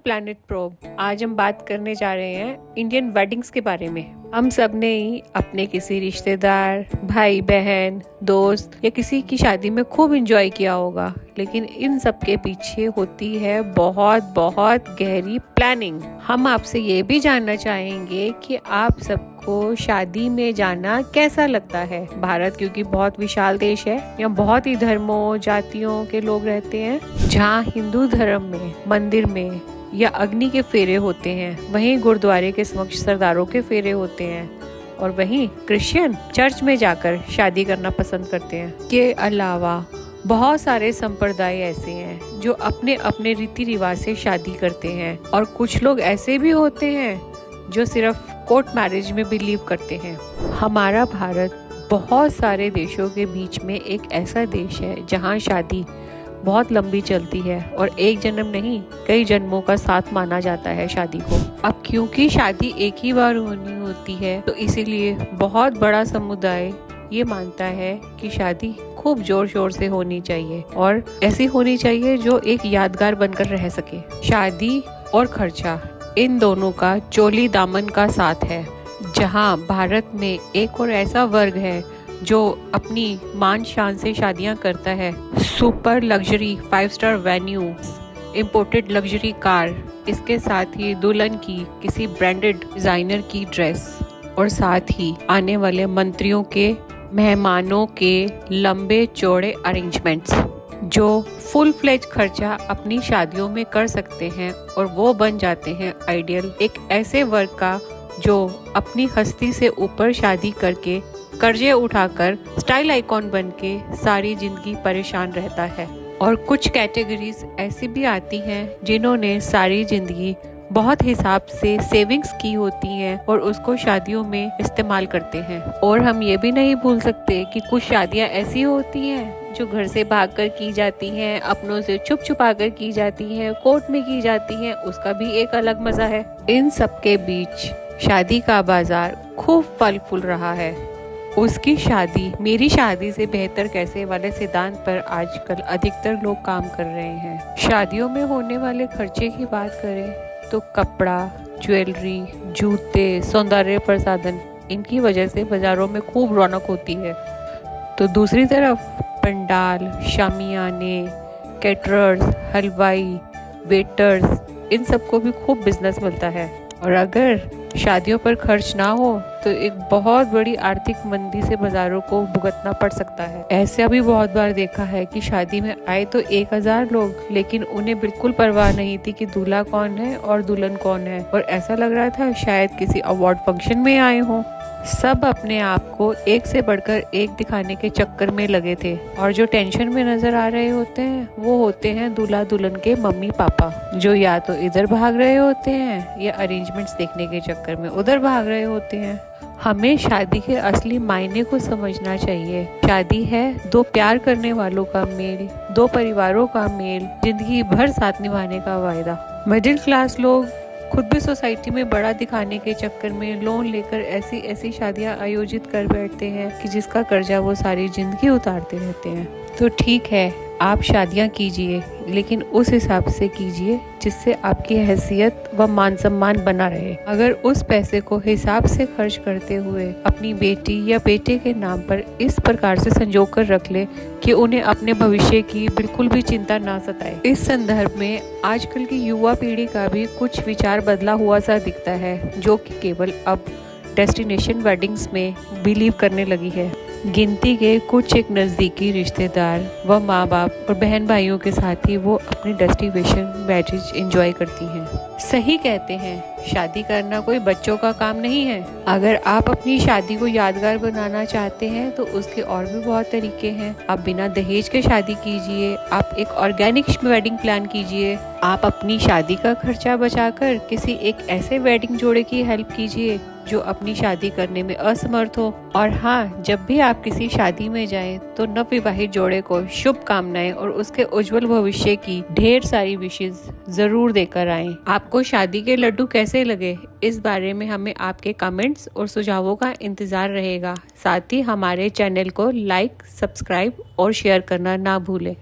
Planet probe. आज हम बात करने जा रहे हैं इंडियन वेडिंग्स के बारे में। हम सब ने ही अपने किसी रिश्तेदार, भाई बहन, दोस्त या किसी की शादी में खूब एंजॉय किया होगा, लेकिन इन सब के पीछे होती है बहुत बहुत गहरी प्लानिंग। हम आपसे ये भी जानना चाहेंगे कि आप सबको शादी में जाना कैसा लगता है। भारत क्योंकि बहुत विशाल देश है, यहाँ बहुत ही धर्मों जातियों के लोग रहते हैं। जहाँ हिंदू धर्म में मंदिर में या अग्नि के फेरे होते हैं, वहीं गुरुद्वारे के समक्ष सरदारों के फेरे होते हैं, और वहीं क्रिश्चियन चर्च में जाकर शादी करना पसंद करते हैं। के अलावा बहुत सारे संप्रदाय ऐसे हैं जो अपने अपने रीति रिवाज से शादी करते हैं, और कुछ लोग ऐसे भी होते हैं जो सिर्फ कोर्ट मैरिज में बिलीव करते हैं। हमारा भारत बहुत सारे देशों के बीच में एक ऐसा देश है जहाँ शादी बहुत लंबी चलती है और एक जन्म नहीं कई जन्मों का साथ माना जाता है शादी को। अब क्योंकि शादी एक ही बार होनी होती है, तो इसीलिए बहुत बड़ा समुदाय ये मानता है कि शादी खूब जोर शोर से होनी चाहिए और ऐसी होनी चाहिए जो एक यादगार बनकर रह सके। शादी और खर्चा इन दोनों का चोली दामन का साथ है। जहाँ भारत में एक और ऐसा वर्ग है जो अपनी मान शान से शादियां करता है। Super luxury 5 star venue, imported luxury car, इसके साथ ही दुल्हन की किसी ब्रांडेड डिजाइनर की ड्रेस, और साथ ही आने वाले मंत्रियों के मेहमानों के लंबे चौड़े अरेंजमेंट्स, जो फुल फ्लेज खर्चा अपनी शादियों में कर सकते हैं, और वो बन जाते हैं आइडियल एक ऐसे वर्ग का जो अपनी हस्ती से ऊपर शादी करके कर्जे उठाकर स्टाइल आइकॉन बनके सारी जिंदगी परेशान रहता है। और कुछ कैटेगरीज ऐसी भी आती हैं जिन्होंने सारी जिंदगी बहुत हिसाब से सेविंग्स की होती हैं और उसको शादियों में इस्तेमाल करते हैं। और हम ये भी नहीं भूल सकते कि कुछ शादियां ऐसी होती हैं जो घर से भागकर की जाती हैं, अपनों से छुप छुपा कर की जाती हैं, कोर्ट में की जाती हैं, उसका भी एक अलग मजा है। इन सब के बीच शादी का बाजार खूब फल फूल रहा है। उसकी शादी मेरी शादी से बेहतर कैसे वाले सिद्धांत पर आजकल अधिकतर लोग काम कर रहे हैं। शादियों में होने वाले खर्चे की बात करें तो कपड़ा, ज्वेलरी, जूते, सौंदर्य प्रसाधन, इनकी वजह से बाजारों में खूब रौनक होती है। तो दूसरी तरफ पंडाल, शामियाने, कैटरर्स, हलवाई, वेटर्स, इन सबको भी खूब बिजनेस मिलता है। और अगर शादियों पर खर्च ना हो तो एक बहुत बड़ी आर्थिक मंदी से बाजारों को भुगतना पड़ सकता है। ऐसा भी बहुत बार देखा है कि शादी में आए तो 1000 लोग, लेकिन उन्हें बिल्कुल परवाह नहीं थी कि दूल्हा कौन है और दुल्हन कौन है, और ऐसा लग रहा था शायद किसी अवार्ड फंक्शन में आए हों। सब अपने आप को एक से बढ़कर एक दिखाने के चक्कर में लगे थे, और जो टेंशन में नजर आ रहे होते हैं वो होते हैं दूल्हा दुल्हन के मम्मी पापा, जो या तो इधर भाग रहे होते हैं या अरेंजमेंट्स देखने के चक्कर में उधर भाग रहे होते हैं। हमें शादी के असली मायने को समझना चाहिए। शादी है दो प्यार करने वालों का मेल, दो परिवारों का मेल, जिंदगी भर साथ निभाने का वायदा। मिडिल क्लास लोग खुद भी सोसाइटी में बड़ा दिखाने के चक्कर में लोन लेकर ऐसी ऐसी शादियां आयोजित कर बैठते हैं कि जिसका कर्जा वो सारी जिंदगी उतारते रहते हैं। तो ठीक है, आप शादियां कीजिए, लेकिन उस हिसाब से कीजिए जिससे आपकी हैसियत व मान सम्मान बना रहे। अगर उस पैसे को हिसाब से खर्च करते हुए अपनी बेटी या बेटे के नाम पर इस प्रकार से संजो कर रख ले कि उन्हें अपने भविष्य की बिल्कुल भी चिंता ना सताए। इस संदर्भ में आजकल की युवा पीढ़ी का भी कुछ विचार बदला हुआ सा दिखता है, जो कि केवल अब डेस्टिनेशन वेडिंग्स में बिलीव करने लगी है। गिनती के कुछ एक नज़दीकी रिश्तेदार व माँ बाप और बहन भाइयों के साथ ही वो अपनी डेस्टिनेशन मैरिज एंजॉय करती हैं। सही कहते हैं, शादी करना कोई बच्चों का काम नहीं है। अगर आप अपनी शादी को यादगार बनाना चाहते हैं तो उसके और भी बहुत तरीके हैं। आप बिना दहेज के शादी कीजिए, आप एक ऑर्गेनिक वेडिंग प्लान कीजिए, आप अपनी शादी का खर्चा बचाकर किसी एक ऐसे वेडिंग जोड़े की हेल्प कीजिए जो अपनी शादी करने में असमर्थ हो। और हाँ, जब भी आप किसी शादी में जाएं तो नवविवाहित जोड़े को शुभ कामनाएं और उसके उज्जवल भविष्य की ढेर सारी विशेष जरूर देकर आएं। आपको शादी के लड्डू कैसे लगे, इस बारे में हमें आपके कमेंट्स और सुझावों का इंतजार रहेगा। साथ ही हमारे चैनल को लाइक, सब्सक्राइब और शेयर करना ना भूलें।